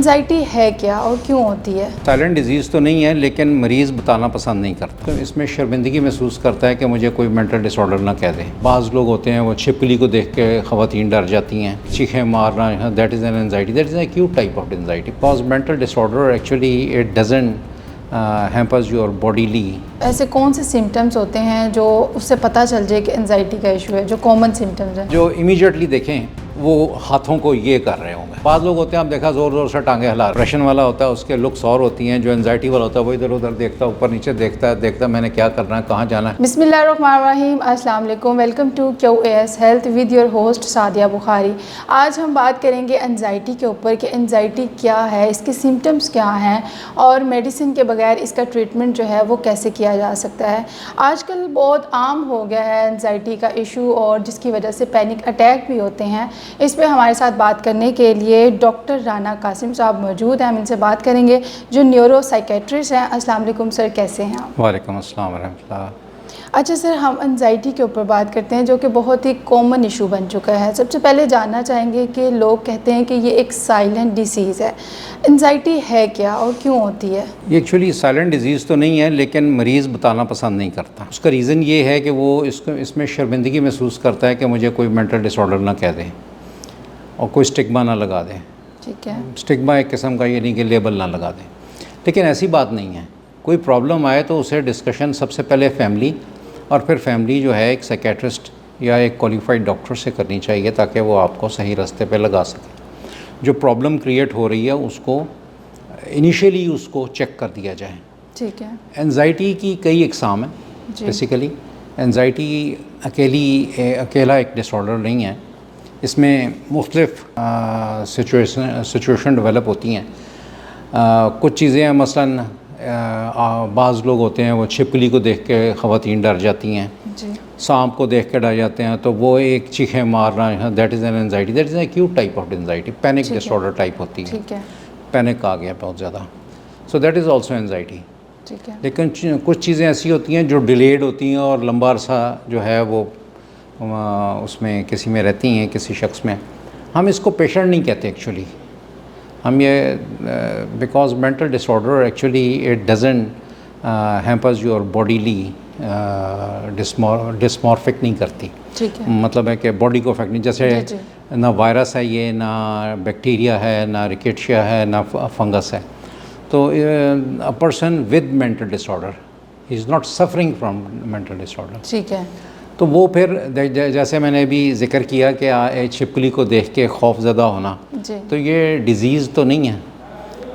Anxiety है क्या और क्यों होती है? साइलेंट डिजीज़ तो नहीं है, लेकिन मरीज़ बताना पसंद नहीं करता। तो इसमें शर्मिंदगी महसूस करता है कि मुझे कोई मेंटल डिसऑर्डर ना कह दे। बाज़ लोग होते हैं वो छिपकली को देख के ख़वातीन डर जाती हैं, चीखें मारना, that is an anxiety, that is an acute type of anxiety. Because mental disorder actually it doesn't hampers your bodily. ऐसे कौन से सिम्टम्स होते हैं जो उससे पता चल जाए कि एंजाइटी का इशू है, जो कॉमन सिम्टम्स हैं? जो इमीडिएटली देखें वो हाथों को ये कर रहे होंगे। बाद लोग होते हैं, आप देखा ज़ोर ज़ोर से टांगे हिला। डिप्रेशन वाला होता है उसके लुक्स और होती हैं। जो एंजाइटी वाला होता है वो इधर उधर देखता है, ऊपर नीचे देखता मैंने क्या करना है, कहाँ जाना है। बिस्मिल्लाहिर्रहमानिर्रहीम, अस्सलाम वालेकुम, welcome to QAS health with your host Sadia Bukhari. आज हम बात करेंगे एंजाइटी के ऊपर कि एंजाइटी क्या है, इसके सिम्टम्स क्या हैं और मेडिसिन के बगैर इसका ट्रीटमेंट जो है वो कैसे किया जा सकता है। आजकल बहुत आम हो गया है एंजाइटी का इशू और जिसकी वजह से पैनिक अटैक भी होते हैं। इस पे हमारे साथ बात करने के लिए डॉक्टर राना कासिम साहब मौजूद हैं। हम इनसे बात करेंगे जो न्यूरो साइकेट्रिस्ट हैं। अस्सलाम वालेकुम सर, कैसे हैं आप? वालेकुम अस्सलाम वरहमतुल्लाह। अच्छा सर, हम एंजाइटी के ऊपर बात करते हैं जो कि बहुत ही कॉमन इशू बन चुका है। सबसे पहले जानना चाहेंगे कि लोग कहते हैं कि ये एक साइलेंट डिसीज़ है। एंजाइटी है क्या और क्यों होती है? ये एक्चुअली साइलेंट डिजीज़ तो नहीं है, लेकिन मरीज़ बताना पसंद नहीं करता। उसका रीज़न ये है कि वो इसमें शर्मिंदगी महसूस करता है कि मुझे कोई मेंटल डिसऑर्डर ना कह दे और कोई स्टिग्मा ना लगा दे। ठीक है। स्टिग्मा एक किस्म का, ये नहीं कि लेबल ना लगा दे। लेकिन ऐसी बात नहीं है। कोई प्रॉब्लम आए तो उसे डिस्कशन सबसे पहले फैमिली और फिर फैमिली जो है एक साइकेट्रिस्ट या एक क्वालिफाइड डॉक्टर से करनी चाहिए, ताकि वो आपको सही रास्ते पे लगा सके। जो प्रॉब्लम क्रिएट हो रही है उसको इनिशियली उसको चेक कर दिया जाए। ठीक है। एंजाइटी की कई इकसाम है। बेसिकली एंजाइटी अकेला एक डिसऑर्डर नहीं है। इसमें मुख्तलिफ सिचुएशन डेवलप होती हैं। कुछ चीज़ें हैं, मसलन बाज़ लोग होते हैं वो छिपकली को देख के ख़वातीन डर जाती हैं, सांप को देख के डर जाते हैं, तो वो एक चीखें मारना, that is an anxiety, that is an acute type of anxiety. Panic disorder type होती है। ठीक है। पैनिक आ गया बहुत ज़्यादा, so that is also anxiety. ठीक है। लेकिन कुछ चीज़ें ऐसी होती हैं जो डिलेड होती हैं और लंबा अरसा जो है वो उसमें किसी में रहती हैं, किसी शख्स में। हम इसको पेशेंट नहीं कहते एक्चुअली। हम ये because mental disorder actually it doesn't hampers your bodily dysmorphic नहीं करती। ठीक है। मतलब है कि बॉडी को इफेक्ट नहीं, जैसे ना वायरस है ये, ना बैक्टीरिया है, ना रिकेट्शिया है, ना फंगस है। तो a person with mental disorder is not suffering from mental disorder. ठीक है। तो वो फिर जैसे मैंने अभी जिक्र किया कि छिपकली को देख के खौफज़दा होना, तो ये डिज़ीज़ तो नहीं है,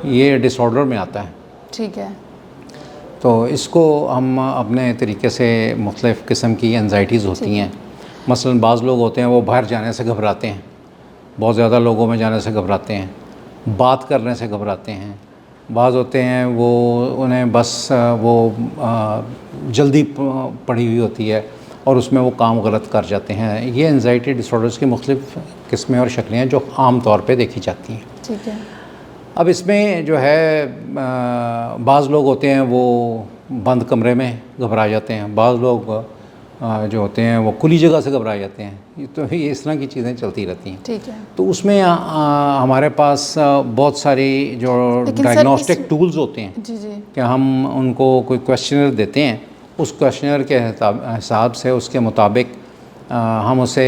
ये डिसऑर्डर में आता है। ठीक है। तो इसको हम अपने तरीके से मुख्तलिफ़ किस्म की एंजाइटीज़ होती हैं। मसलन बाज़ लोग होते हैं वो बाहर जाने से घबराते हैं, बहुत ज़्यादा लोगों में जाने से घबराते हैं, बात करने से घबराते हैं। बाज़ होते हैं वो उन्हें बस वो जल्दी पड़ी हुई होती है और उसमें वो काम गलत कर जाते हैं। ये एंजाइटी डिसऑर्डर्स की मुख्तलिफ़ किस्में और शक्लें हैं जो आम तौर पे देखी जाती हैं। ठीक है। अब इसमें जो है बाज़ लोग होते हैं वो बंद कमरे में घबरा जाते हैं, बाज़ लोग जो होते हैं वो खुली जगह से घबरा जाते हैं। तो ये इस तरह की चीज़ें चलती रहती हैं। ठीक है। तो उसमें हमारे पास बहुत सारी जो डायग्नोस्टिक टूल्स होते हैं कि हम उनको कोई क्वेश्चनर देते हैं, उस क्वेश्चनर के हिसाब से उसके मुताबिक हम उसे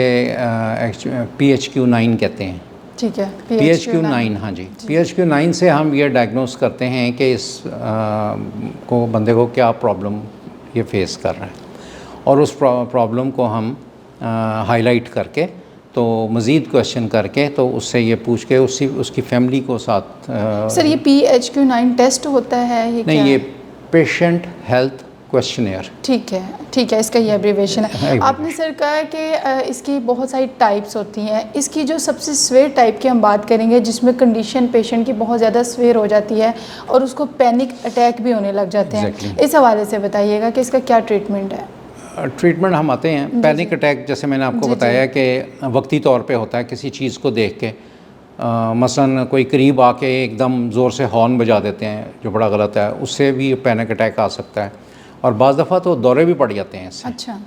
PHQ-9 कहते हैं। ठीक है। PHQ-9, हाँ जी। PHQ-9 से हम ये डायग्नोस करते हैं कि इस को बंदे को क्या प्रॉब्लम ये फेस कर रहा है, और उस प्रॉब्लम को हम हाईलाइट करके तो मज़ीद क्वेश्चन करके तो उससे ये पूछ के उसकी फैमिली को साथ सर ये PHQ-9 टेस्ट होता है ये? नहीं, क्या ये है? Patient health questionnaire. ठीक है। ठीक है, इसका ये एब्रीवेशन है। आपने सर कहा कि इसकी बहुत सारी टाइप्स होती हैं। इसकी जो सबसे स्वेयर टाइप की हम बात करेंगे, जिसमें कंडीशन पेशेंट की बहुत ज़्यादा स्वेयर हो जाती है और उसको पैनिक अटैक भी होने लग जाते हैं। इस हवाले से बताइएगा कि इसका क्या ट्रीटमेंट है? ट्रीटमेंट हम आते हैं। पैनिक अटैक जैसे मैंने आपको बताया कि वक्ती तौर पे होता है किसी चीज़ को देख के। मसलन कोई करीब आके एकदम ज़ोर से हॉर्न बजा देते हैं, जो बड़ा गलत है, उससे भी पैनिक अटैक आ सकता है। और बाज़ दफ़ा तो दौरे भी पड़ जाते हैं इससे। अच्छा।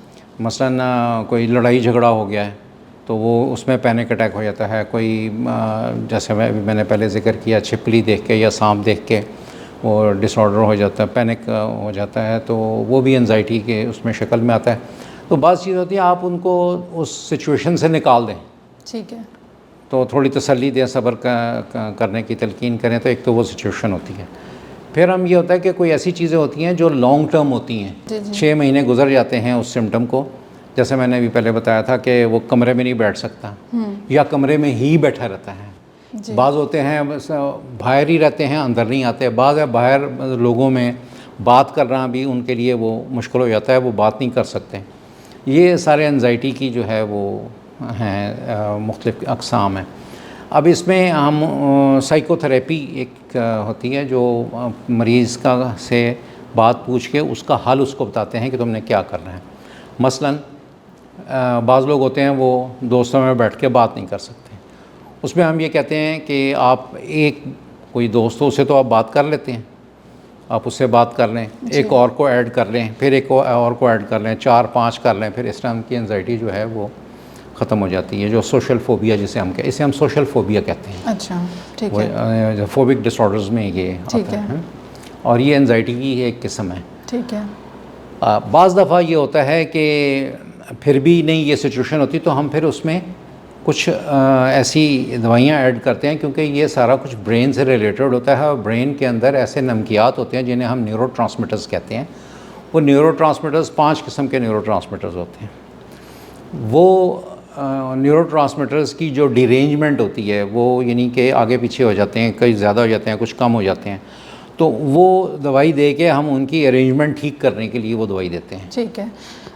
मसलन कोई लड़ाई झगड़ा हो गया है तो वो उसमें पैनिक अटैक हो जाता है। कोई जैसे मैंने पहले ज़िक्र किया, छिपकली देख के या सांप देख के वो डिसऑर्डर हो जाता है, पैनिक हो जाता है, तो वो भी एंजाइटी के उसमें शक्ल में आता है। तो बात चीज़ होती है आप उनको उस सिचुएशन से निकाल दें, ठीक है, तो थोड़ी तसल्ली दें, सब्र करने की तलकीन करें, तो एक तो वो सिचुएशन होती है। फिर हम ये होता है कि कोई ऐसी चीज़ें होती हैं जो लॉन्ग टर्म होती हैं, 6 महीने गुजर जाते हैं उस सिम्टम को। जैसे मैंने अभी पहले बताया था कि वो कमरे में नहीं बैठ सकता या कमरे में ही बैठा रहता है। बाज़ होते हैं बस बाहर ही रहते हैं, अंदर नहीं आते। बाज़ है बाहर लोगों में बात करना भी उनके लिए वो मुश्किल हो जाता है, वो बात नहीं कर सकते। ये सारे एंजाइटी की जो है वो हैं मुख्तलिफ़ अक़साम हैं। अब इसमें हम साइकोथेरेपी एक होती है जो मरीज़ का से बात पूछ के उसका हल उसको बताते हैं कि तुमने क्या करना है। मसलन बाज़ लोग होते हैं वो दोस्तों में बैठ के बात नहीं कर सकते, उसमें हम ये कहते हैं कि आप एक कोई दोस्त हो उससे तो आप बात कर लेते हैं, आप उससे बात कर लें, एक और को ऐड कर लें, फिर एक और को ऐड कर लें, 4-5 कर लें, फिर इस तरह की एंजाइटी जो है वो ख़त्म हो जाती है। जो सोशल फोबिया जिसे हम कहते, इसे हम सोशल फोबिया कहते हैं। अच्छा, ठीक है। फोबिक डिसऑर्डर्स में ये आता है और ये एंजाइटी की एक किस्म है। ठीक है। बाज़ दफ़ा ये होता है कि फिर भी नहीं ये सिचुएशन होती तो हम फिर उसमें कुछ ऐसी दवाइयाँ ऐड करते हैं, क्योंकि ये सारा कुछ ब्रेन से रिलेटेड होता है और ब्रेन के अंदर ऐसे नमकियात होते हैं जिन्हें हम न्यूरोट्रांसमीटर्स कहते हैं। वो न्यूरोट्रांसमीटर्स 5 किस्म के न्यूरोट्रांसमीटर्स होते हैं। वो न्यूरोट्रांसमीटर्स की जो डिरेंजमेंट होती है वो यानी कि आगे पीछे हो जाते हैं, कई ज़्यादा हो जाते हैं, कुछ कम हो जाते हैं, तो वो दवाई दे के हम उनकी अरेंजमेंट ठीक करने के लिए वो दवाई देते हैं। ठीक है।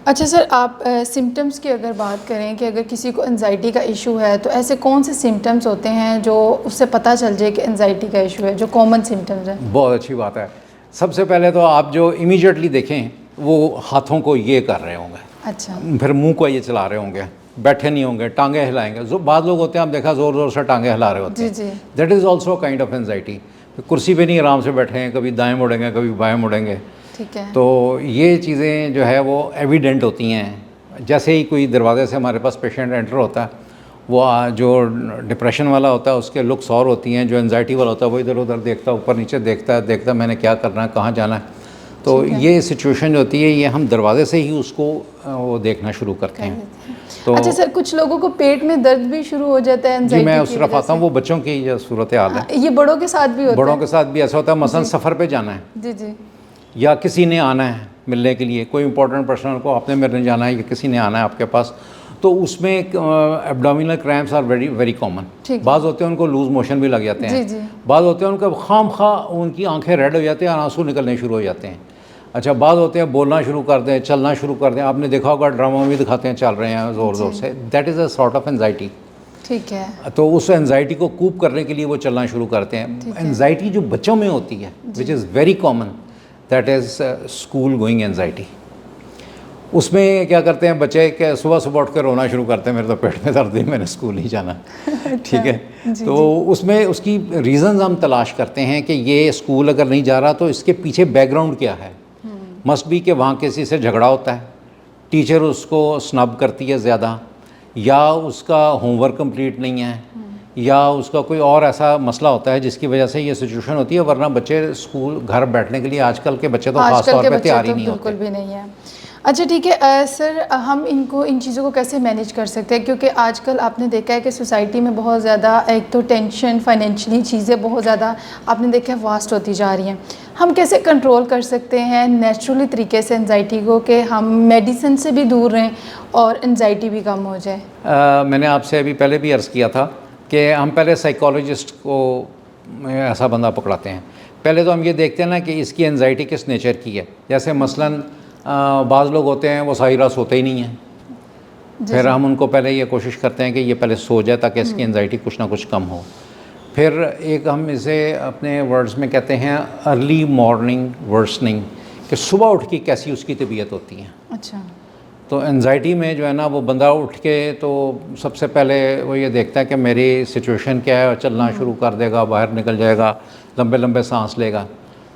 अच्छा सर, आप सिम्टम्स की अगर बात करें कि अगर किसी को एंजाइटी का इशू है तो ऐसे कौन से सिम्टम्स होते हैं जो उससे पता चल जाए कि एंजाइटी का इशू है, जो कॉमन सिम्टम्स हैं? बहुत अच्छी बात है। सबसे पहले तो आप जो इमीडिएटली देखें वो हाथों को ये कर रहे होंगे, अच्छा, फिर मुंह को ये चला रहे होंगे, बैठे नहीं होंगे, टांगे हिलाएंगे। जो बाद लोग होते हैं आप देखा ज़ोर ज़ोर से टांगे हिला रहे होते हैं, that is also kind of anxiety. कुर्सी पे नहीं आराम से बैठे हैं, कभी दाएं मुड़ेंगे कभी बाएं मुड़ेंगे। ठीक है। तो ये चीज़ें जो है वो एविडेंट होती हैं। जैसे ही कोई दरवाजे से हमारे पास पेशेंट एंटर होता है, वो जो डिप्रेशन वाला होता है उसके लुक्स और होती हैं, जो एंजाइटी वाला होता है वो इधर उधर देखता है, ऊपर नीचे देखता मैंने क्या करना है, कहाँ जाना है। तो ये सिचुएशन जो होती है ये हम दरवाजे से ही उसको वो देखना शुरू करते हैं। तो अच्छा सर, कुछ लोगों को पेट में दर्द भी शुरू हो जाता है एंजाइटी की वजह से? मैं उस तरफ आता हूँ, वो बच्चों की ये सूरत हाल है। ये बड़ों के साथ भी होता है? बड़ों के साथ भी ऐसा होता है। मसलन सफ़र पे जाना है जी जी, या किसी ने आना है मिलने के लिए, कोई इंपॉर्टेंट पर्सन को आपने मिलने जाना है या किसी ने आना है आपके पास, तो उसमें abdominal cramps are very very common. बाज़ होते हैं उनको लूज़ मोशन भी लग जाते हैं, बाज़ होते हैं उनका खामखा उनकी आंखें रेड हो जाती हैं और आंसू निकलने शुरू हो जाते हैं। अच्छा, बाज़ होते हैं बोलना शुरू कर दें, चलना शुरू कर दें। आपने देखा होगा ड्रामा में भी दिखाते हैं चल रहे हैं ज़ोर ज़ोर से, that is a sort of anxiety. ठीक है। तो उस एंजाइटी को कूप करने के लिए वो चलना शुरू करते हैं। एंजाइटी जो बच्चों में होती है which is very common, that is school going anxiety. उसमें क्या करते हैं बच्चे के सुबह सुबह उठ कर रोना शुरू करते हैं, मेरे तो पेट में दर्द है, मैंने स्कूल नहीं जाना। ठीक है। तो उसमें उसकी रीज़न्स हम तलाश करते हैं कि ये स्कूल अगर नहीं जा रहा तो इसके पीछे बैकग्राउंड क्या है। मस्ट बी कि वहाँ किसी से झगड़ा होता है, टीचर उसको स्नब करती है ज़्यादा, या उसका होमवर्क कंप्लीट नहीं है, या उसका कोई और ऐसा मसला होता है जिसकी वजह से ये सिचुएशन होती है। वरना बच्चे स्कूल घर बैठने के लिए आजकल के बच्चे तो खास तौर पे तैयार ही नहीं होते। बिल्कुल भी नहीं है। अच्छा ठीक है सर, हम इन चीज़ों को कैसे मैनेज कर सकते हैं? क्योंकि आजकल आपने देखा है कि सोसाइटी में बहुत ज़्यादा एक तो टेंशन, फाइनेंशियली चीज़ें बहुत ज़्यादा आपने देखा है वास्ट होती जा रही हैं। हम कैसे कंट्रोल कर सकते हैं नेचुरली तरीके से एंजाइटी को कि हम मेडिसिन से भी दूर रहें और एंजाइटी भी कम हो जाए? मैंने आपसे अभी पहले भी अर्ज़ किया था कि हम पहले साइकोलॉजिस्ट को ऐसा बंदा पकड़ाते हैं। पहले तो हम ये देखते हैं ना कि इसकी एंजाइटी किस नेचर की है। जैसे मसलन बाज़ लोग होते हैं वो सारी रात सोते ही नहीं हैं, फिर हम उनको पहले ये कोशिश करते हैं कि ये पहले सो जाए ताकि इसकी एंजाइटी कुछ ना कुछ कम हो। फिर एक हम इसे अपने वर्ड्स में कहते हैं अर्ली मॉर्निंग वर्सनिंग, कि सुबह उठ के कैसी उसकी तबीयत होती है। अच्छा। तो एंजाइटी में जो है ना वो बंदा उठ के तो सबसे पहले वो ये देखता है कि मेरी सिचुएशन क्या है, चलना शुरू कर देगा, बाहर निकल जाएगा, लंबे लंबे सांस लेगा।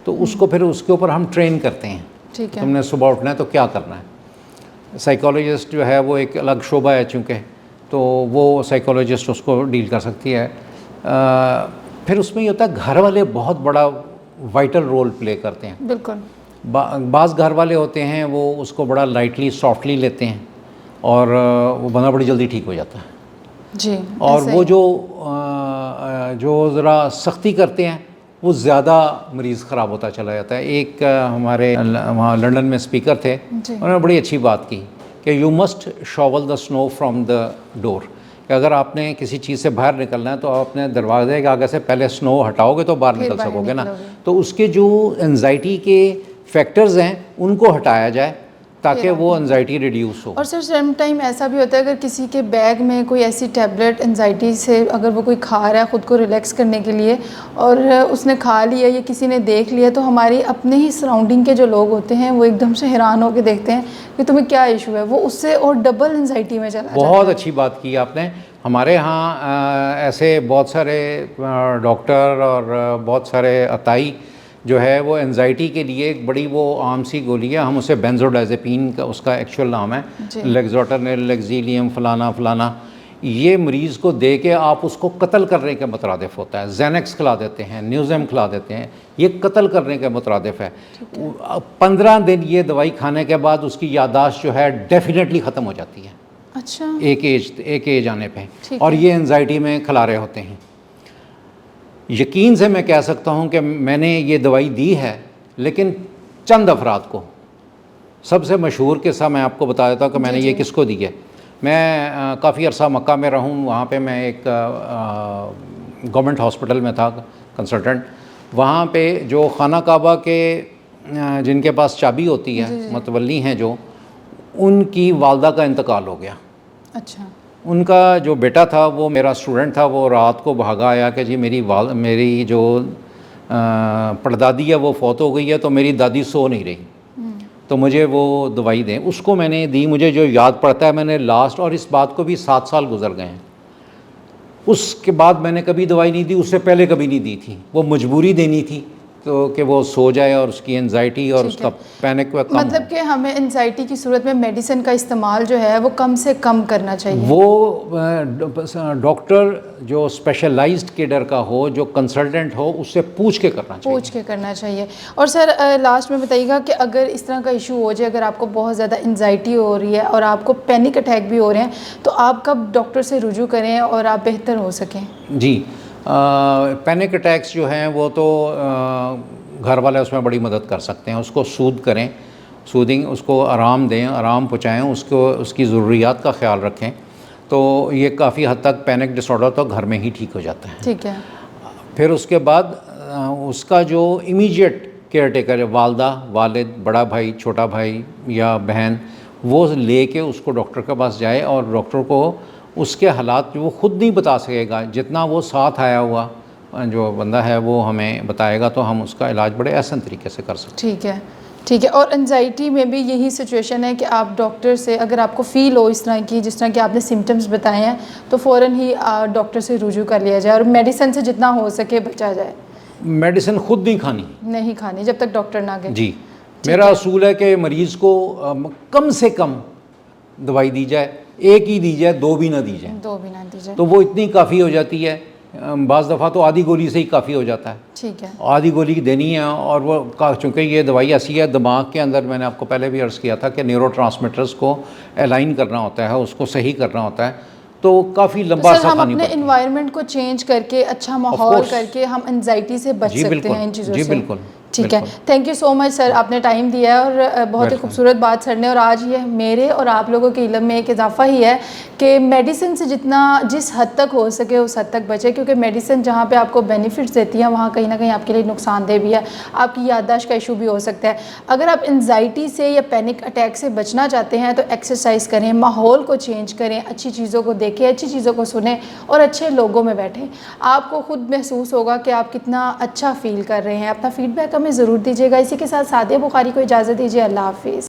तो उसको फिर उसके ऊपर हम ट्रेन करते हैं। ठीक है। तुमने सुबह उठना है तो क्या करना है। साइकोलॉजिस्ट जो है वो एक अलग शोबा है चूँकि, तो वो साइकोलॉजिस्ट उसको डील कर सकती है। फिर उसमें ये होता है घर वाले बहुत बड़ा वाइटल रोल प्ले करते हैं। बिल्कुल। बाज़ घर वाले होते हैं वो उसको बड़ा लाइटली सॉफ्टली लेते हैं और वो बंदा बड़ी जल्दी ठीक हो जाता है जी। और वो जो ज़रा सख्ती करते हैं वो ज़्यादा मरीज़ ख़राब होता चला जाता है। एक हमारे वहाँ लंदन में स्पीकर थे, उन्होंने बड़ी अच्छी बात की कि you must shovel the snow from the door, कि अगर आपने किसी चीज़ से बाहर निकलना है तो आप अपने दरवाजे के आगे से पहले स्नो हटाओगे तो बाहर निकल सकोगे ना। तो उसके जो एंजाइटी के फैक्टर्स हैं उनको हटाया जाए ताकि वो एंजाइटी रिड्यूस हो। और सर सम टाइम ऐसा भी होता है अगर किसी के बैग में कोई ऐसी टैबलेट एंजाइटी से अगर वो कोई खा रहा है ख़ुद को रिलैक्स करने के लिए और उसने खा लिया या किसी ने देख लिया, तो हमारी अपने ही सराउंडिंग के जो लोग होते हैं वो एकदम से हैरान होकर देखते हैं कि तुम्हें क्या इशू है, वो उससे और डबल एंजाइटी में चला जाता है। बहुत अच्छी बात की आपने। हमारे यहाँ ऐसे बहुत सारे डॉक्टर और बहुत सारे अताई जो है वो एंजाइटी के लिए एक बड़ी वो आम सी गोली है, हम उसे बेंजोडाइजेपिन का उसका एक्चुअल नाम है, लेक्सोटर्निल, लेक्सिलियम, फलाना फलाना, ये मरीज़ को दे के आप उसको कत्ल करने के मुतरादिफ होता है। ज़ैनेक्स खिला देते हैं, न्यूज़ेम खिला देते हैं, ये कत्ल करने के मुतरादिफ है। 15 दिन ये दवाई खाने के बाद उसकी याददाश्त जो है डेफिनेटली ख़त्म हो जाती है। अच्छा। एक एज आने पे, और ये एंजाइटी में खिला रहे होते हैं। यकीन से मैं कह सकता हूँ कि मैंने ये दवाई दी है, लेकिन चंद अफराद को। सबसे मशहूर किस्सा मैं आपको बता देता हूँ कि मैंने ये किसको दी है। मैं काफ़ी अर्सा मक्का में रहूँ, वहाँ पे मैं एक गवर्नमेंट हॉस्पिटल में था कंसल्टेंट। वहाँ पे जो खाना काबा के जिनके पास चाबी होती है, मतवल्ली हैं जो, उनकी वालदा का इंतकाल हो गया। अच्छा। उनका जो बेटा था वो मेरा स्टूडेंट था, वो रात को भागा आया कि जी मेरी जो परदादी है वो फौत हो गई है, तो मेरी दादी सो नहीं रही, तो मुझे वो दवाई दें। उसको मैंने दी, मुझे जो याद पड़ता है मैंने लास्ट, और इस बात को भी 7 साल गुजर गए हैं, उसके बाद मैंने कभी दवाई नहीं दी, उससे पहले कभी नहीं दी थी। वो मजबूरी देनी थी तो कि वो सो जाए और उसकी एंजाइटी और उसका पैनिक कम मतलब कि हमें एंजाइटी की सूरत में मेडिसिन का इस्तेमाल जो है वो कम से कम करना चाहिए। वो डॉक्टर जो स्पेशलाइज्ड केडर का हो, जो कंसल्टेंट हो, उससे पूछ के करना चाहिए। और सर लास्ट में बताइएगा कि अगर इस तरह का इशू हो जाए, अगर आपको बहुत ज़्यादा एंजाइटी हो रही है और आपको पैनिक अटैक भी हो रहे हैं, तो आप कब डॉक्टर से रुजू करें और आप बेहतर हो सकें? जी, पैनिक अटैक्स जो हैं वो तो घर वाले उसमें बड़ी मदद कर सकते हैं। उसको सूद करें, सूदिंग, उसको आराम दें, आराम पहुँचाएँ, उसकी ज़रूरियात का ख्याल रखें, तो ये काफ़ी हद तक पैनिक डिसऑर्डर तो घर में ही ठीक हो जाता है। ठीक है। फिर उसके बाद उसका जो इमीडिएट केयर टेकर है, वालदा, वालिद, बड़ा भाई, छोटा भाई या बहन, वो ले के उसको डॉक्टर के पास जाए और डॉक्टर को उसके हालात वो ख़ुद नहीं बता सकेगा, जितना वो साथ आया हुआ जो बंदा है वो हमें बताएगा, तो हम उसका इलाज बड़े आसान तरीके से कर सकते हैं। ठीक है, ठीक है। और एंजाइटी में भी यही सिचुएशन है कि आप डॉक्टर से, अगर आपको फ़ील हो इस तरह की, जिस तरह के आपने सिम्टम्स बताए हैं, तो फ़ौरन ही डॉक्टर से रुजू कर लिया जाए और मेडिसिन से जितना हो सके बचा जाए। मेडिसिन खुद नहीं खानी जब तक डॉक्टर ना कहे। जी, मेरा असूल है कि मरीज़ को कम से कम दवाई दी जाए, एक ही दी जाए, दो भी ना दी जाए, तो वो इतनी काफ़ी हो जाती है। बाज़ दफ़ा तो आधी गोली से ही काफ़ी हो जाता है। ठीक है। आधी गोली देनी है, और वो चूँकि ये दवाई ऐसी है, दिमाग के अंदर, मैंने आपको पहले भी अर्ज़ किया था कि न्यूरोट्रांसमीटर्स को अलाइन करना होता है, उसको सही करना होता है, तो काफ़ी लंबा अर्सा खानी पड़ती है। हम अपने इन्वायरमेंट को चेंज करके, अच्छा माहौल करके हम एंजाइटी से बच सकते हैं इन चीज़ों से। जी बिल्कुल। ठीक है, thank you so much sir, आपने टाइम दिया है और बहुत ही खूबसूरत बात सर ने। और आज ये मेरे और आप लोगों के इल्म में एक इजाफा ही है कि मेडिसिन से जितना जिस हद तक हो सके उस हद तक बचे, क्योंकि मेडिसिन जहाँ पे आपको बेनिफिट्स देती हैं वहाँ कहीं ना कहीं आपके लिए नुकसानदेह भी है, आपकी याददाश्त का इशू भी हो सकता है। अगर आप एंजाइटी से या पैनिक अटैक से बचना चाहते हैं तो एक्सरसाइज करें, माहौल को चेंज करें, अच्छी चीज़ों को देखें, अच्छी चीज़ों को सुनें और अच्छे लोगों में बैठें। आपको खुद महसूस होगा कि आप कितना अच्छा फ़ील कर रहे हैं। अपना फ़ीडबैक हमें ज़रूर दीजिएगा। इसी के साथ सादिया बुखारी को इजाज़त दीजिए। अल्लाह हाफ़िज़।